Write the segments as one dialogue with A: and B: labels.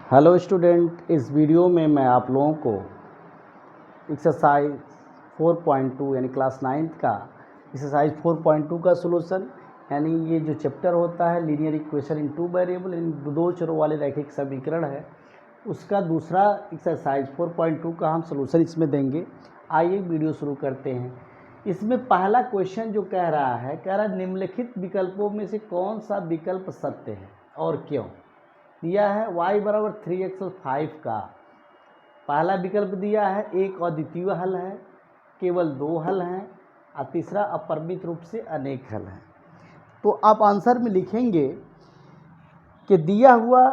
A: Hello student, इस video में मैं आप लोगों को एक्सरसाइज 4.2 यानी क्लास 9th का एक्सरसाइज 4.2 का सॉल्यूशन यानी ये जो चैप्टर होता है linear equation in two variable in दो चरों वाले रैखिक समीकरण है, उसका दूसरा एक्सरसाइज 4.2 का हम सॉल्यूशन इसमें देंगे। आइए वीडियो शुरू करते हैं। इसमें पहला क्वेश्चन जो कह रहा है निम्नलिखित विकल्पों में से कौन सा विकल्प सत्य है और क्यों। दिया है y बराबर 3x और 5 का पहला विकल्प दिया है, एक अद्वितीय हल है, केवल दो हल हैं और तीसरा अपरिमित रूप से अनेक हल हैं। तो आप आंसर में लिखेंगे कि दिया हुआ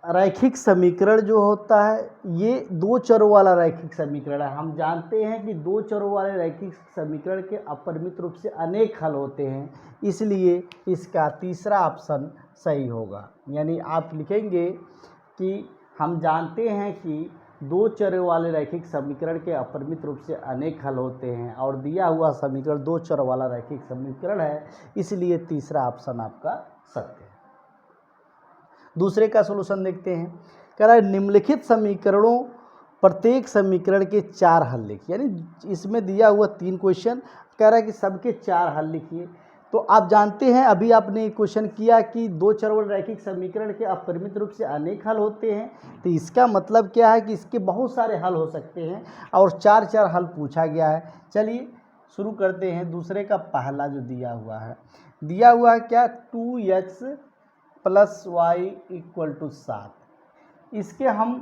A: रैखिक समीकरण जो होता है ये दो चरों वाला रैखिक समीकरण है। हम जानते हैं कि दो चरों वाले रैखिक समीकरण के अपरिमित रूप से अनेक हल होते हैं, इसलिए इसका तीसरा ऑप्शन सही होगा। यानी आप लिखेंगे कि हम जानते हैं कि दो चरों वाले रैखिक समीकरण के अपरिमित रूप से अनेक हल होते हैं और दिया हुआ समीकरण दो चरों वाला रैखिक समीकरण है, इसलिए तीसरा ऑप्शन आपका सत्य है। दूसरे का सॉल्यूशन देखते हैं। कह रहा है निम्नलिखित समीकरणों प्रत्येक समीकरण के चार हल लिखिए। यानी इसमें दिया हुआ तीन क्वेश्चन, कह रहा है कि सबके चार हल लिखिए। तो आप जानते हैं अभी आपने क्वेश्चन किया कि दो चर रैखिक समीकरण के अपरिमित रूप से अनेक हल होते हैं, तो इसका मतलब क्या है कि इसके बहुत सारे हल हो सकते हैं और चार चार हल पूछा गया है। चलिए शुरू करते हैं। दूसरे का पहला जो दिया हुआ है क्या, 2x plus Y equal to 7। इसके हम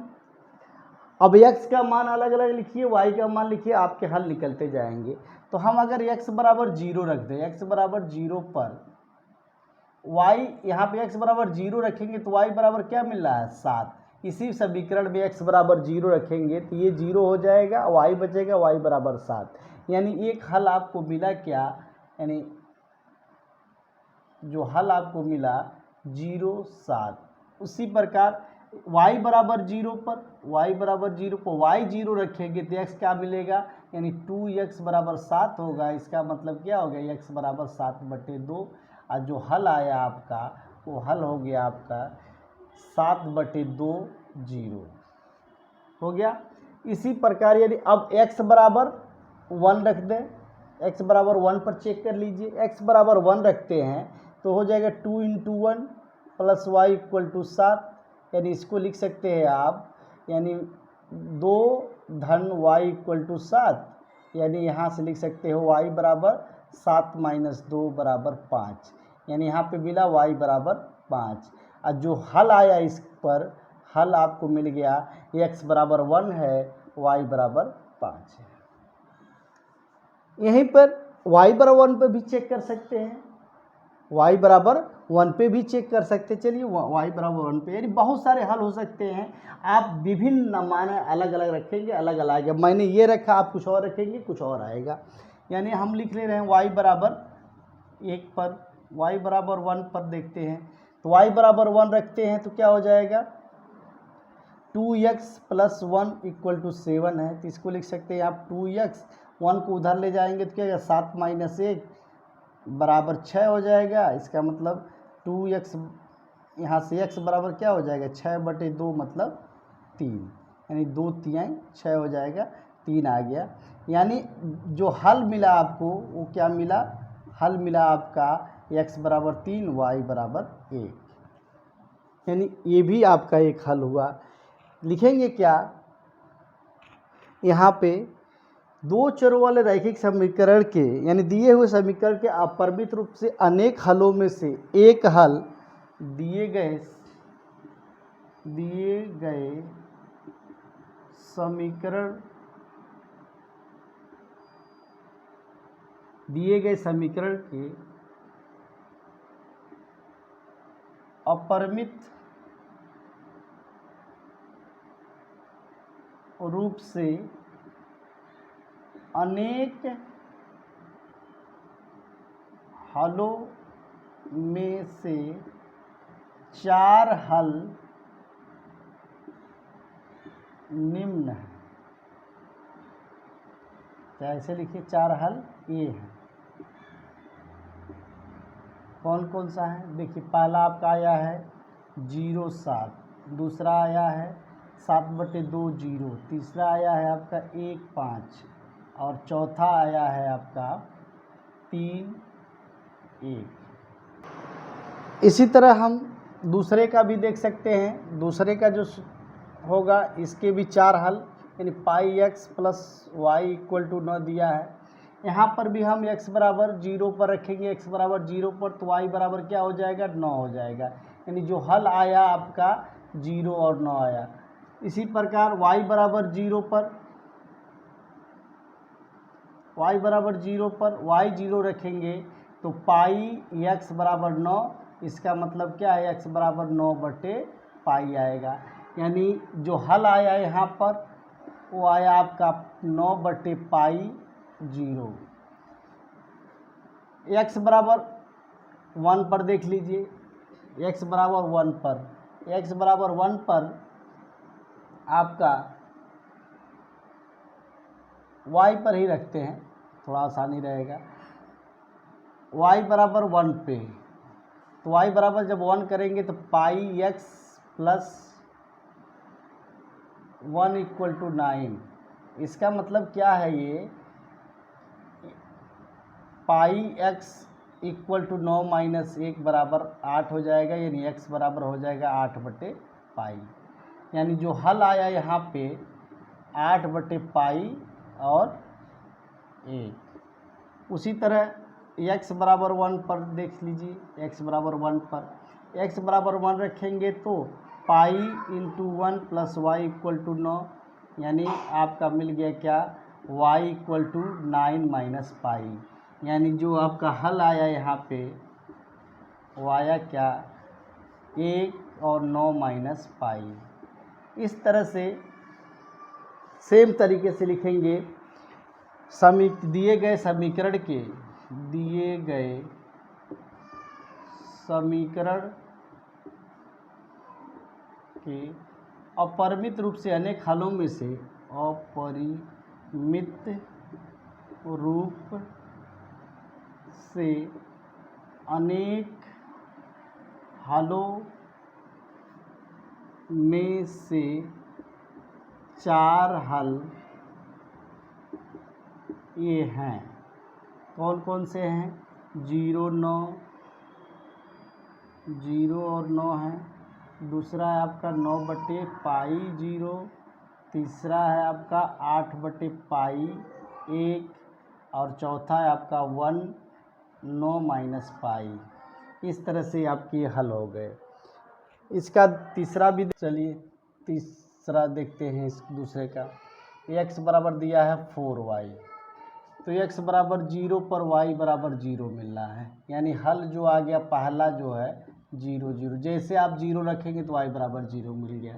A: अब x का मान अलग अलग लिखिए, y का मान लिखिए, आपके हल निकलते जाएंगे। तो हम अगर x बराबर 0 रख दें, x बराबर 0 पर y यहाँ पे x बराबर 0 रखेंगे तो y बराबर क्या मिल रहा है, 7। इसी समीकरण में x बराबर 0 रखेंगे तो ये 0 हो जाएगा, y बचेगा, y बराबर 7। यानी एक हल आपको मिला क्या, यानी जो हल आपको मिला 0, 7। उसी प्रकार y बराबर 0 पर y 0 रखेंगे तो x क्या मिलेगा, यानी 2x बराबर 7 होगा। इसका मतलब क्या हो गया, x बराबर 7/2 और जो हल आया आपका वो हल हो गया आपका 7/2 0 हो गया। इसी प्रकार यदि अब x बराबर 1 रख दें, x बराबर 1 पर चेक कर लीजिए। x बराबर 1 रखते हैं तो हो जाएगा 2 × 1 प्लस y इक्वल टू 7। यानी इसको लिख सकते हैं आप, यानी 2 धन y इक्वल टू 7। यानी यहाँ से लिख सकते हो y बराबर 7 - 2 बराबर 5। यानी यहाँ पे मिला y बराबर 5 और जो हल आया इस पर हल आपको मिल गया, x बराबर 1 है, y बराबर 5 है। यहीं पर y बराबर 1 पर भी चेक कर सकते हैं, y बराबर 1 पे भी चेक कर सकते हैं। चलिए y बराबर 1 पे, यानी बहुत सारे हल हो सकते हैं। आप विभिन्न माने अलग अलग रखेंगे, अलग अलग आएगा। मैंने ये रखा, आप कुछ और रखेंगे, कुछ और आएगा। यानी हम लिख ले रहे हैं y बराबर 1 पर, y बराबर 1 पर देखते हैं। तो y बराबर 1 रखते हैं तो क्या हो जाएगा, 2x प्लस 1 इक्वल टू 7 है। तो इसको लिख सकते हैं आप 2x, 1 को उधर ले जाएंगे तो क्या होगा, 7 - 1 बराबर 6 हो जाएगा। इसका मतलब 2x यहाँ से x बराबर क्या हो जाएगा, 6/2 मतलब 3। यानी 2 × 3 = 6 हो जाएगा, 3 आ गया। यानी जो हल मिला आपको वो क्या मिला, हल मिला आपका x बराबर 3, y बराबर 1। यानी ये भी आपका एक हल हुआ। लिखेंगे क्या, यहाँ पे दो चरों वाले रैखिक समीकरण के यानी दिए हुए समीकरण के अपरिमित रूप से अनेक हलों में से एक हल दिए गए समीकरण के अपरिमित रूप से अनेक हलों में से चार हल निम्न है। ऐसे लिखिए, चार हल ये हैं। कौन कौन सा है, देखिए पहला आपका आया है 0, 7, दूसरा आया है 7/2 0, तीसरा आया है आपका 1 5 और चौथा आया है आपका 3 1। इसी तरह हम दूसरे का भी देख सकते हैं। दूसरे का जो होगा इसके भी 4 हल, यानी pi X plus Y equal to 9 दिया है। यहाँ पर भी हम x बराबर 0 पर रखेंगे, x बराबर 0 पर, तो y बराबर क्या हो जाएगा 9 हो जाएगा, यानी जो हल आया आपका 0 और 9 आया। इसी प्रकार y बराबर 0 पर, y बराबर 0 पर y 0 रखेंगे तो पाई x बराबर 9, इसका मतलब क्या है x बराबर 9/पाई आएगा, यानी जो हल आया यहाँ पर वो आया आपका 9/पाई 0। x बराबर 1 पर देख लीजिए, x बराबर 1 पर, x बराबर 1 पर आपका y पर ही रखते हैं, थोड़ा आसानी रहेगा। y बराबर 1 पे, तो y बराबर जब 1 करेंगे तो पाई x प्लस 1 इक्वल टू 9। इसका मतलब क्या है, ये पाई x इक्वल टू 9 माइनस 1 बराबर 8 हो जाएगा, यानी x बराबर हो जाएगा 8/पाई, यानी जो हल आया यहाँ पे 8/पाई और 1। उसी तरह x बराबर 1 पर देख लीजिए, x बराबर 1 पर, x बराबर 1 रखेंगे तो pi into 1 plus Y equal to 9, यानी आपका मिल गया क्या y equal to 9 minus pi, यानी जो आपका हल आया यहाँ पे वो आया क्या 1 और 9 माइनस पाई। इस तरह से सेम तरीके से लिखेंगे दिए गए समीकरण के अपरिमित रूप से अनेक हलों में से अपरिमित रूप से अनेक हलों में से 4 हल ये हैं। कौन कौन से हैं? 0 9, 0 और 9 हैं। दूसरा है आपका 9/पाई 0, तीसरा है आपका 8/पाई 1 और चौथा है आपका 1 9 माइनस पाई। इस तरह से आपके हल हो गए। इसका तीसरा भी चलिए तीसरा देखते हैं। इस दूसरे का x बराबर दिया है 4y, तो x बराबर 0 पर y बराबर 0 मिल रहा है, यानी हल जो आ गया पहला जो है 0 0, जैसे आप 0 रखेंगे तो y बराबर 0 मिल गया।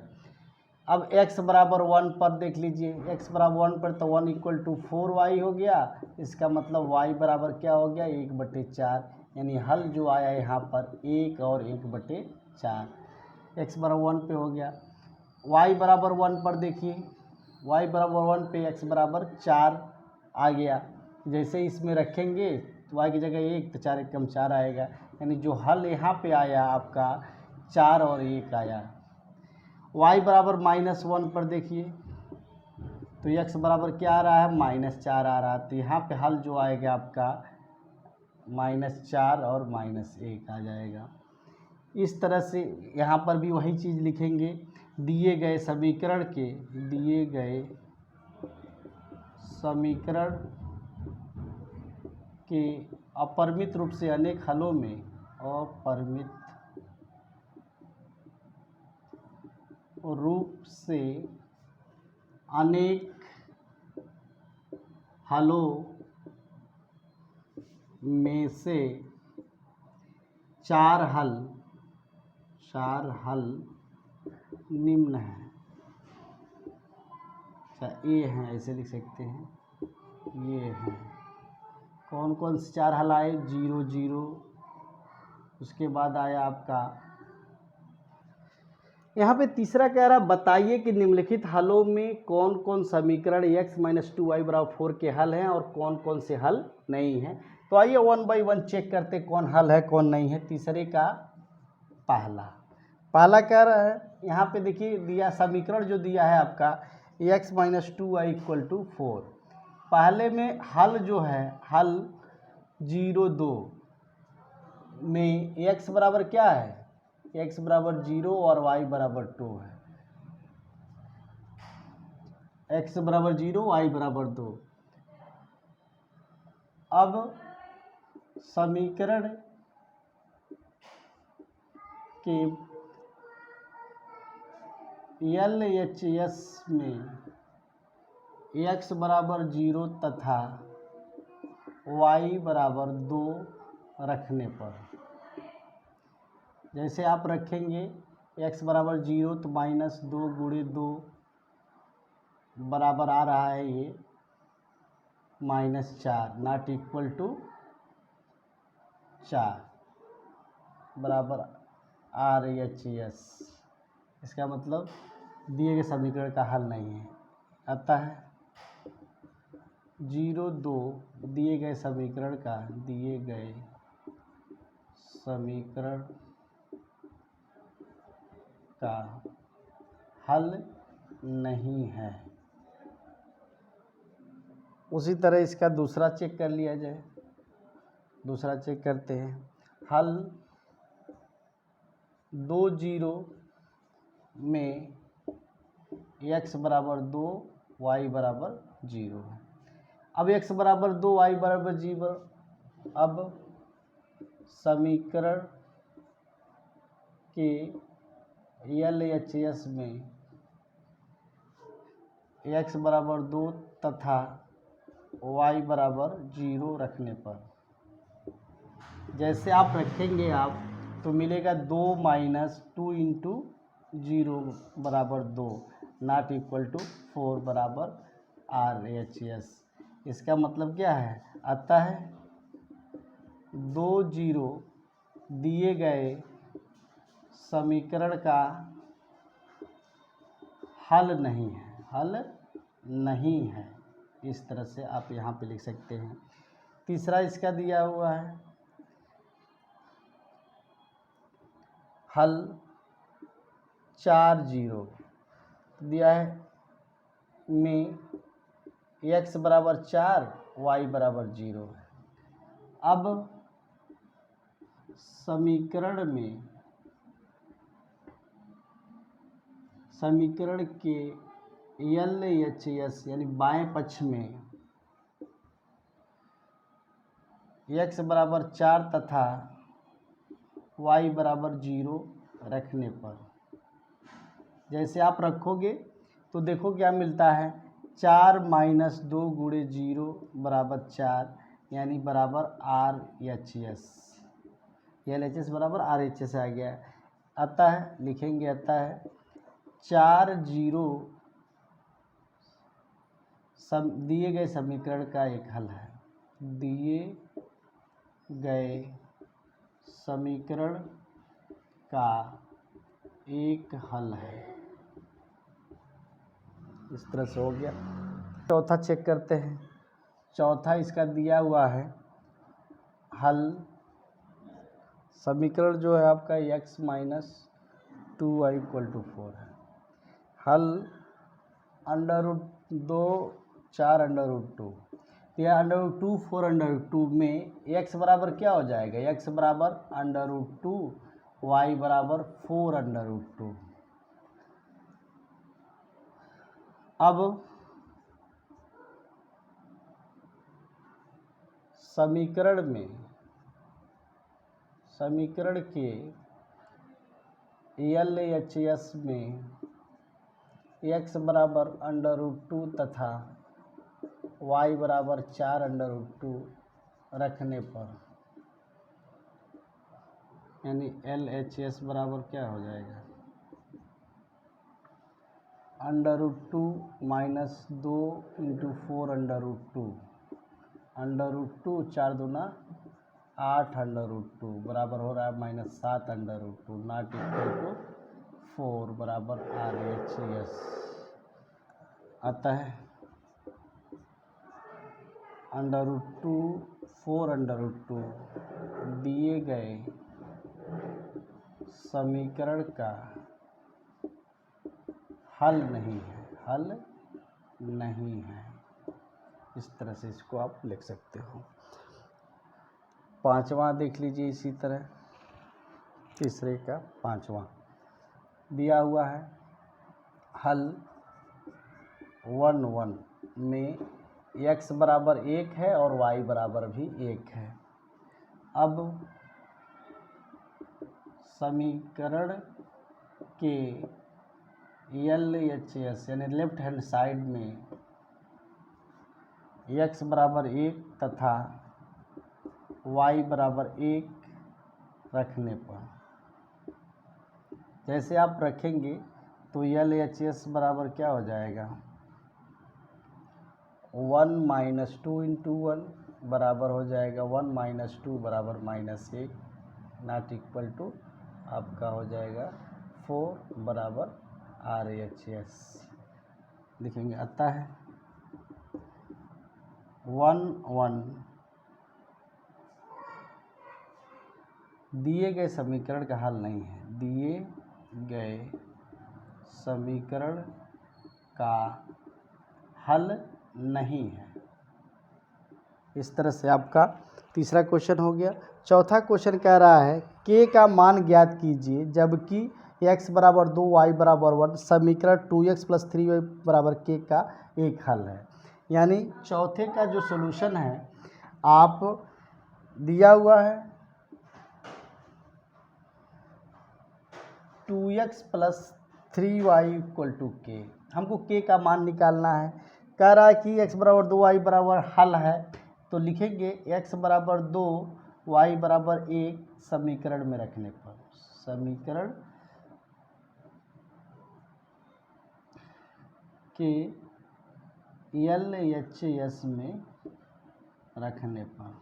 A: अब x बराबर 1 पर देख लीजिए, x बराबर 1 पर तो 1 इक्वल टू 4y हो गया, इसका मतलब y बराबर क्या हो गया 1/4, यानी हल जो आया यहाँ पर 1 और 1/4, x बराबर 1 पे हो गया। y बराबर 1 पर देखिए, y बराबर 1 पे x बराबर 4 आ गया, जैसे इसमें रखेंगे तो y की जगह 1 तो 4 एकम 4 आएगा, यानी जो हल यहाँ पे आया आपका 4 और 1 आया। y बराबर -1 पर देखिए तो x बराबर क्या आ रहा है -4 आ रहा है, तो यहाँ पे हल जो आएगा आपका -4 और -1 आ जाएगा। इस तरह से यहाँ पर भी वही चीज़ लिखेंगे, दिए गए समीकरण के अपरिमित रूप से अनेक हलों में से 4 हल निम्न हैं। अच्छा ये हैं, ऐसे लिख सकते हैं, ये हैं। कौन कौन से 4 हल आए? 0 0, उसके बाद आया आपका यहाँ पे तीसरा कह रहा बताइए कि निम्नलिखित हलों में कौन कौन समीकरण x - 2y = 4 के हल हैं और कौन कौन से हल नहीं हैं। तो आइए 1 बाई 1 चेक करते कौन हल है कौन नहीं है। तीसरे का पहला, पहला कह रहा है यहाँ पे देखिए दिया समीकरण जो दिया है आपका x minus 2y equal to 4। पहले में हल जो है हल 0 2 में x बराबर क्या है x बराबर 0 और y बराबर 2 है। x बराबर 0 y बराबर 2। अब समीकरण के LHS में x बराबर 0 तथा y बराबर 2 रखने पर, जैसे आप रखेंगे x बराबर 0 तो माइनस 2 गुणे 2 बराबर आ रहा है ये -4 नॉट इक्वल टू 4 बराबर RHS। इसका मतलब दिए गए समीकरण का हल नहीं है। अतः 0 2 दिए गए समीकरण का हल नहीं है। उसी तरह इसका दूसरा चेक कर लिया जाए। दूसरा चेक करते हैं। हल 2 0 में x बराबर 2 y बराबर 0 है। अब x बराबर 2 y बराबर 0। अब समीकरण के LHS में x बराबर 2 तथा y बराबर 0 रखने पर, जैसे आप रखेंगे आप तो मिलेगा 2 माइनस 2 इंटू 0 बराबर 2 नॉट इक्वल टू 4 बराबर RHS। इसका मतलब क्या है? अतः 2 0 दिए गए समीकरण का हल नहीं है। इस तरह से आप यहाँ पे लिख सकते हैं। तीसरा इसका दिया हुआ है हल 4 0 दिया है में x बराबर 4 y बराबर 0 है। अब समीकरण के LHS यानी बाएं पक्ष में x बराबर 4 तथा y बराबर 0 रखने पर, जैसे आप रखोगे तो देखो क्या मिलता है 4 माइनस 2 गुणे 0 बराबर 4 यानी बराबर RHS। LHS बराबर RHS आ गया। अतः लिखेंगे अतः 4 0 दिए गए समीकरण का एक हल है। दिए गए समीकरण का एक हल है। इस तरह से हो गया। चौथा चेक करते हैं। चौथा इसका दिया हुआ है हल समीकरण जो है आपका x minus 2y equal to 4 है। हल √2 4 √2 यह √2 4 √2 में x बराबर क्या हो जाएगा? x बराबर √2 y बराबर 4 √2। अब समीकरण के LHS में x बराबर √2 तथा y बराबर 4 √2 रखने पर, यानी LHS बराबर क्या हो जाएगा? √2 माइनस 2 इंटू 4 √2 √2 4 दूना 8 √2 बराबर हो रहा है -7 √2 नॉट इक्वल टू 4 बराबर RHS। अतः √2 4 √2 दिए गए समीकरण का हल नहीं है, हल नहीं है। इस तरह से इसको आप लिख सकते हो। पांचवा देख लीजिए इसी तरह, तीसरे का पांचवा दिया हुआ है। हल 1 1 में x बराबर 1 है और y बराबर भी 1 है। अब समीकरण के LHS यानी लेफ्ट हैंड साइड में x बराबर 1 तथा y बराबर 1 रखने पर, जैसे आप रखेंगे तो LHS बराबर क्या हो जाएगा, 1 - 2 × 1 बराबर हो जाएगा 1 - 2 बराबर -1 नॉट इक्वल टू आपका हो जाएगा 4 बराबर RHS लिखेंगे। आता है 1 1 दिए गए समीकरण का हल नहीं है, दिए गए समीकरण का हल नहीं है। इस तरह से आपका तीसरा क्वेश्चन हो गया। चौथा क्वेश्चन कह रहा है k का मान ज्ञात कीजिए जबकि x बराबर 2 y बराबर 1 समीकरण 2x + 3y बराबर k का एक हल है। यानी चौथे का जो सॉल्यूशन है आप दिया हुआ है 2x + 3y = k, हमको k का मान निकालना है। कह रहा है कि x बराबर 2 y बराबर हल है, तो लिखेंगे x बराबर 2 y बराबर 1 समीकरण में रखने पर, समीकरण के LHS में रखने पर,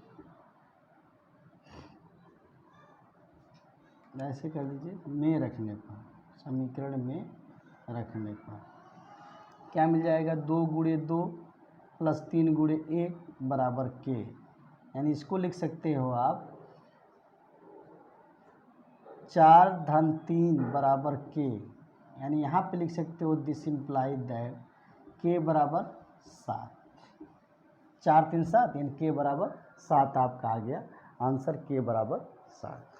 A: ऐसे कर दीजिए में रखने पर, समीकरण में रखने पर क्या मिल जाएगा, 2 × 2 + 3 × 1 बराबर k। यानी इसको लिख सकते हो आप 4 - 3 बराबर k। यानी यहाँ पे लिख सकते हो दिस इम्प्लाई दैट k बराबर 7, 4 3 7 यानी k बराबर 7 आपका आ गया आंसर, k बराबर 7।